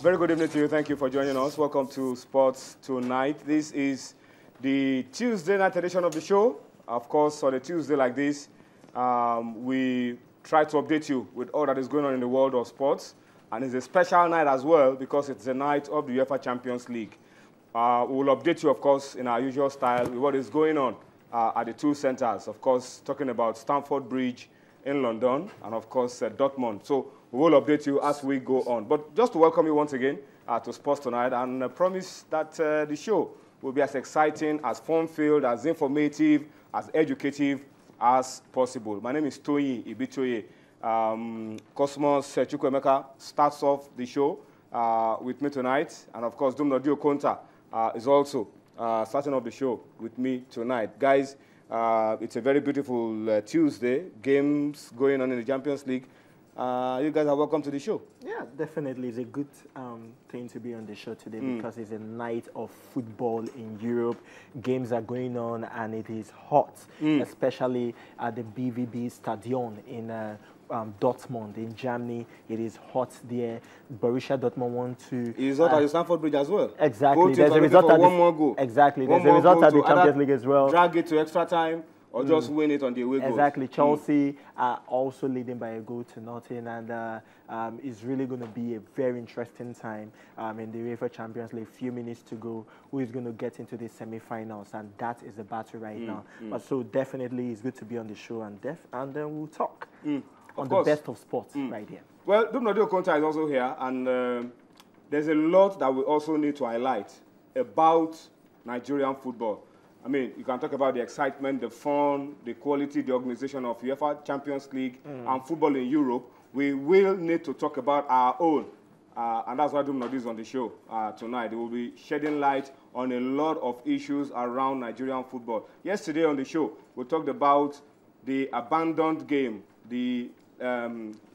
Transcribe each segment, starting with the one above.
Very good evening to you. Thank you for joining us. Welcome to Sports Tonight. This is the Tuesday night edition of the show. Of course, on a Tuesday like this, we try to update you with all that is going on in the world of sports. And it's a special night as well because it's the night of the UEFA Champions League. We will update you, of course, in our usual style with what is going on at the two centers. Of course, talking about Stamford Bridge in London and, of course, Dortmund. So we will update you as we go on. But just to welcome you once again to Sports Tonight and promise that the show will be as exciting, as fun-filled, as informative, as educative as possible. My name is Toyi Ibitoye. Cosmos Chukwemeka starts off the show with me tonight. And, of course, Dumnodio Konta is also starting off the show with me tonight. Guys, it's a very beautiful Tuesday. Games going on in the Champions League. You guys are welcome to the show. Yeah, definitely. It's a good thing to be on the show today because it's a night of football in Europe. Games are going on and it is hot, especially at the BVB Stadion in Dortmund in Germany. It is hot there. Borussia Dortmund want to... It is hot at the Stamford Bridge as well. Exactly. There's a result at one more goal. Exactly. There's a result at the Champions League as well. Drag it to extra time. Or just win it on the away goals. Exactly. Chelsea are also leading by a goal to nothing, and it's really going to be a very interesting time in the UEFA Champions League. Few minutes to go. Who is going to get into the semi-finals? And that is the battle right now. But so definitely, it's good to be on the show, and then we'll talk on the best of sports right here. Well, Dumnodio Konta is also here, and there's a lot that we also need to highlight about Nigerian football. I mean, you can talk about the excitement, the fun, the quality, the organization of UEFA Champions League and football in Europe. We will need to talk about our own. And that's why Dumnodio is on the show tonight. They will be shedding light on a lot of issues around Nigerian football. Yesterday on the show, we talked about the abandoned game, the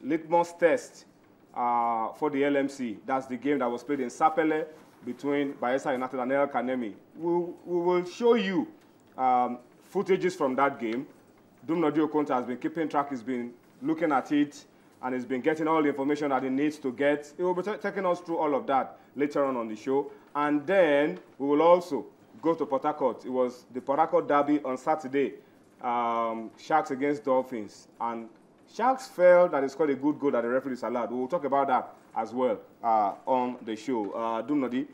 litmus test for the LMC. That's the game that was played in Sapele between Bayelsa United and El Kanemi. We will show you footages from that game. Dumnodio Konta has been keeping track, he's been looking at it, and he's been getting all the information that he needs to get. He will be taking us through all of that later on the show. And then we will also go to Port Harcourt. It was the Port Harcourt derby on Saturday, Sharks against Dolphins. And Sharks felt that he scored a good goal that the referee disallowed. We will talk about that as well on the show. Dumnodi,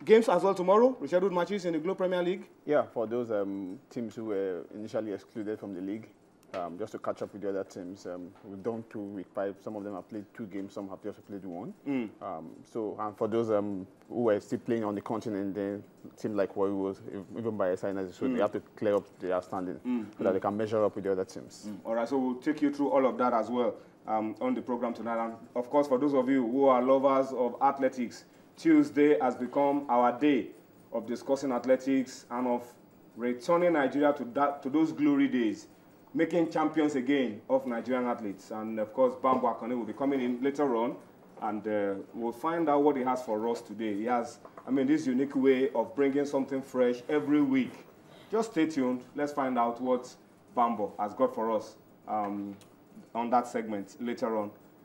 games as well tomorrow, rescheduled matches in the Globe Premier League? Yeah, for those teams who were initially excluded from the league, just to catch up with the other teams. We've done 2 week 5. Some of them have played 2 games, some have just played 1. And for those who were still playing on the continent, they seemed like what it was, even by a sign, so they have to clear up their outstanding so that they can measure up with the other teams. All right, so we'll take you through all of that as well on the program tonight. And of course, for those of you who are lovers of athletics, Tuesday has become our day of discussing athletics and of returning Nigeria to those glory days, making champions again of Nigerian athletes. And of course, Bambo Akane will be coming in later on, and we'll find out what he has for us today. He has, this unique way of bringing something fresh every week. Just stay tuned. Let's find out what Bambo has got for us on that segment later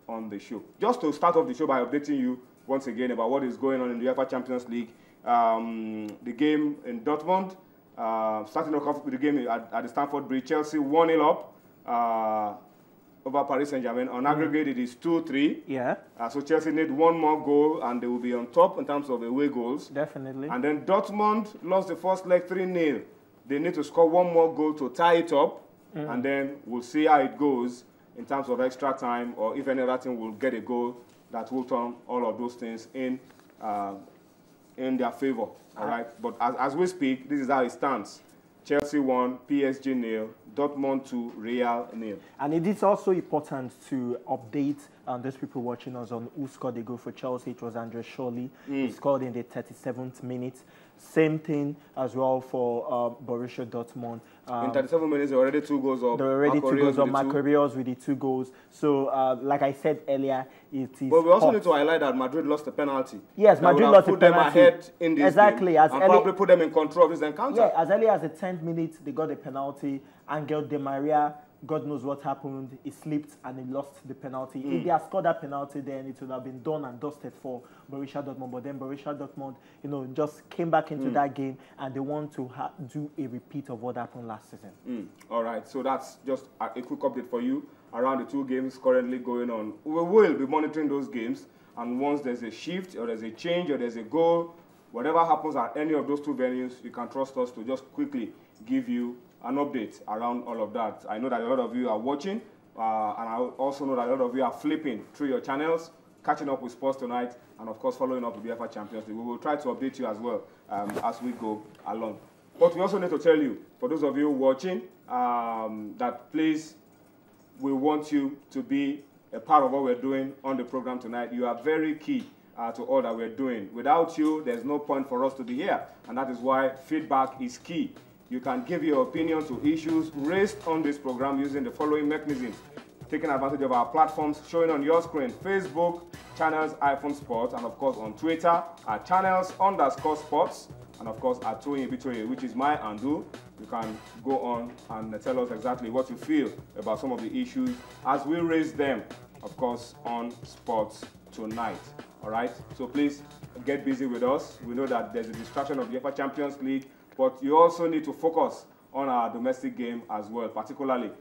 on the show. Just to start off the show by updating you once again about what is going on in the UEFA Champions League. The game in Dortmund, starting off with the game at the Stamford Bridge, Chelsea 1-0 up over Paris Saint-Germain. On aggregate, it is 2-3. Yeah. So Chelsea need 1 more goal, and they will be on top in terms of away goals. Definitely. And then Dortmund lost the first leg 3-0. They need to score 1 more goal to tie it up, and then we'll see how it goes in terms of extra time, or if any other team will get a goal that will turn all of those things in their favor. All right. But as we speak, this is how it stands. Chelsea 1, PSG 0, Dortmund 2, Real 0. And it is also important to update those people watching us on who scored the goal for Chelsea. It was Andre Schürrle. He scored in the 37th minute. Same thing as well for Borussia Dortmund. In 37 minutes, there were already 2 goals of There were already 2 goals of Marco Rios with the 2 goals. So, like I said earlier, it is. But we also need to highlight that Madrid lost the penalty. Yes, Madrid lost the penalty. Put them ahead in this exactly, game, and probably put them in control of this encounter. Yeah, as early as the 10th minute, they got a penalty. Angel Di Maria God knows what happened. He slipped and he lost the penalty. If they had scored that penalty, then it would have been done and dusted for Borussia Dortmund. But then Borussia Dortmund, just came back into that game, and they want to do a repeat of what happened last season. All right, so that's just a quick update for you around the 2 games currently going on. We will be monitoring those games, and once there's a shift or there's a change or there's a goal, whatever happens at any of those 2 venues, you can trust us to just quickly give you an update around all of that. I know that a lot of you are watching, and I also know that a lot of you are flipping through your channels, catching up with Sports Tonight, and of course following up with the UEFA Champions League. We will try to update you as well as we go along. But we also need to tell you, for those of you watching, that please, we want you to be a part of what we're doing on the program tonight. You are very key to all that we're doing. Without you, there's no point for us to be here, and that is why feedback is key. You can give your opinion to issues raised on this program using the following mechanisms, taking advantage of our platforms showing on your screen: Facebook, Channels iPhone Sports, and of course on Twitter at Channels_Sports, and of course at Toyin Bitoye, which is my handle. You can go on and tell us exactly what you feel about some of the issues as we raise them, of course, on Sports Tonight. All right, so please get busy with us. We know that there's a distraction of the UEFA Champions League, but you also need to focus on our domestic game as well, particularly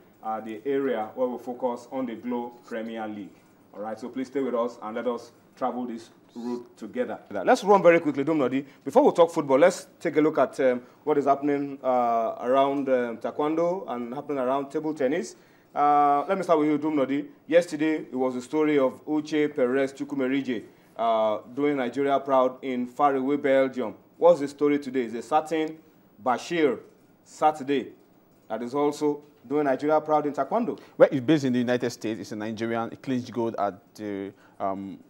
the area where we focus on the Glow Premier League. All right, so please stay with us and let us travel this route together. Let's run very quickly, Dumnodi. Before we talk football, let's take a look at what is happening around Taekwondo and happening around table tennis. Let me start with you, Dumnodi. Yesterday, it was the story of Uche Perez Chukwumerije doing Nigeria proud in faraway Belgium. What's the story today? It's a certain Bashir Saturday that is also doing Nigeria proud in Taekwondo. Well, it's based in the United States. It's a Nigerian. He clinched gold at the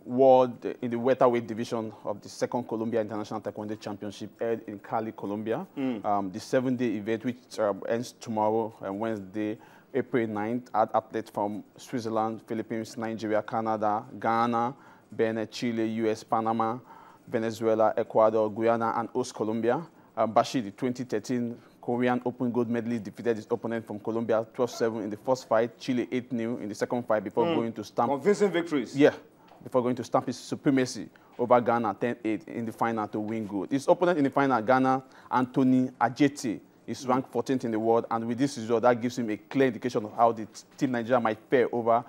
world in the welterweight division of the 2nd Colombia International Taekwondo Championship held in Cali, Colombia. The 7-day event, which ends tomorrow, Wednesday, April 9th, had athletes from Switzerland, Philippines, Nigeria, Canada, Ghana, Benin, Chile, US, Panama, Venezuela, Ecuador, Guyana, and host Colombia. Bashir, the 2013 Korean Open gold medalist, defeated his opponent from Colombia 12-7 in the first fight, Chile 8-0 in the second fight before going to stamp. Convincing victories. Yeah, before going to stamp his supremacy over Ghana 10-8 in the final to win gold. His opponent in the final, Ghana, Anthony Ajeti, is ranked 14th in the world, and with this result, that gives him a clear indication of how the Team Nigeria might fare over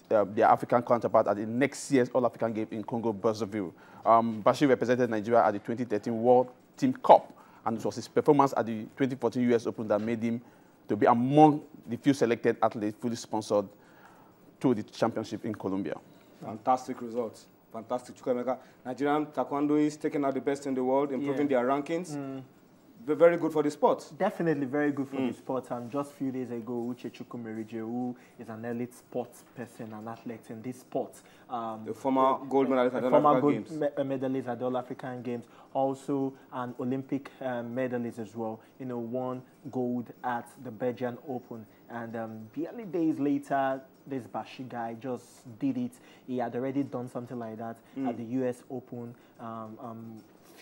their African counterpart at the next year's All-African Games in Congo, Brazzaville. Bashir represented Nigeria at the 2013 World Team Cup, and it was his performance at the 2014 US Open that made him to be among the few selected athletes fully sponsored to the championship in Colombia. Fantastic results. Fantastic. Nigerian Taekwondo is taking out the best in the world, improving their rankings. They're very good for the sport. Definitely very good for the sport. Just a few days ago, Uche Chukwumerije, who is an elite sports person and athlete in this sport. The former gold medalist at the All-African Games. Medalist at the All-African Games. Also an Olympic medalist as well. Won gold at the Belgian Open. And barely days later, this Bashir guy just did it. He had already done something like that at the US Open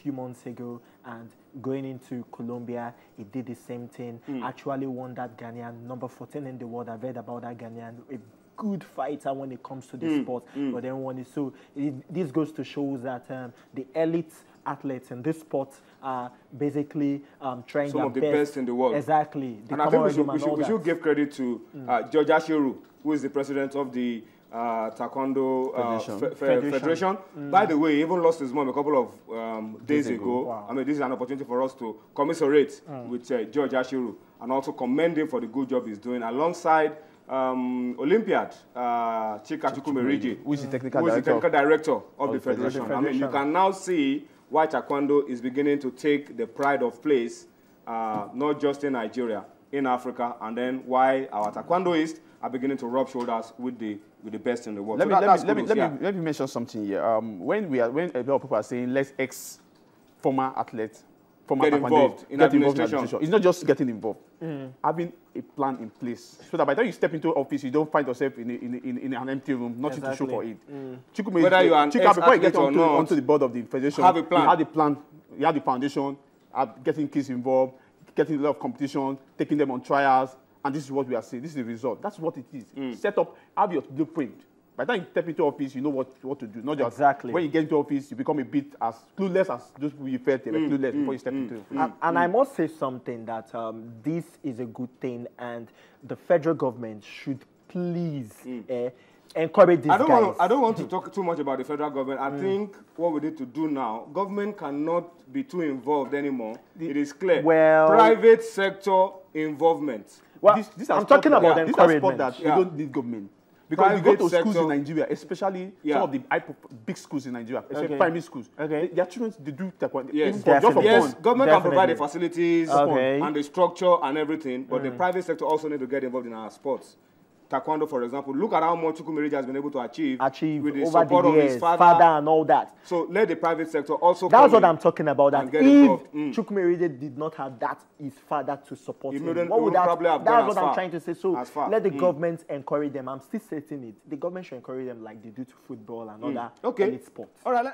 few months ago, and going into Colombia, he did the same thing. Actually won that Ghanaian, number 14 in the world. I've read about that Ghanaian, a good fighter when it comes to the sport, but then won it. So this goes to show that the elite athletes in this sport are basically trying some of the best in the world. Exactly. And I think we should give credit to George Ashiru, who is the president of the Taekwondo Federation. By the way, he even lost his mom a couple of days ago. Wow. I mean, this is an opportunity for us to commiserate with George Ashiru and also commend him for the good job he's doing alongside Olympiad Chika Chukwumerije, who is the technical director of the Federation. I mean, you can now see why Taekwondo is beginning to take the pride of place, not just in Nigeria, in Africa, and then why our Taekwondoists are beginning to rub shoulders with the best in the world. Let me mention something here. When a lot of people are saying let's former athletes, get involved in administration. It's not just getting involved. Having a plan in place so that by the time you step into office, you don't find yourself in an empty room, nothing to show for it. Whether you are an before you get onto the board of the federation, have a plan. You had the plan, you had the foundation, getting kids involved, getting a lot of competition, taking them on trials, and this is what we are seeing. This is the result. That's what it is. Set up, have your blueprint. By the time you step into office, you know what to do. Not just when you get into office, you become a bit as clueless as those people you felt clueless before you step into. And I must say something that this is a good thing, and the federal government should please encourage these guys. I don't want to talk too much about the federal government. I think what we need to do now, government cannot be too involved anymore. It is clear. Well, private sector involvement. Well, I'm talking about encouragement. That you don't need government. Because you go to schools in Nigeria, especially some of the big schools in Nigeria, especially primary schools, their children, they do Taekwondo. Yes, government can provide the facilities and the structure and everything, but the private sector also need to get involved in our sports. Taekwondo, for example, look at how much Chukwumerija has been able to achieve with the support of his father and all that. So let the private sector also That's what I'm talking about. That if Chukwumerija did not have that, his father to support him, what would that? That's what I'm trying to say. So let the government encourage them. I'm still saying it. The government should encourage them like they do to football and other elite sports. All right.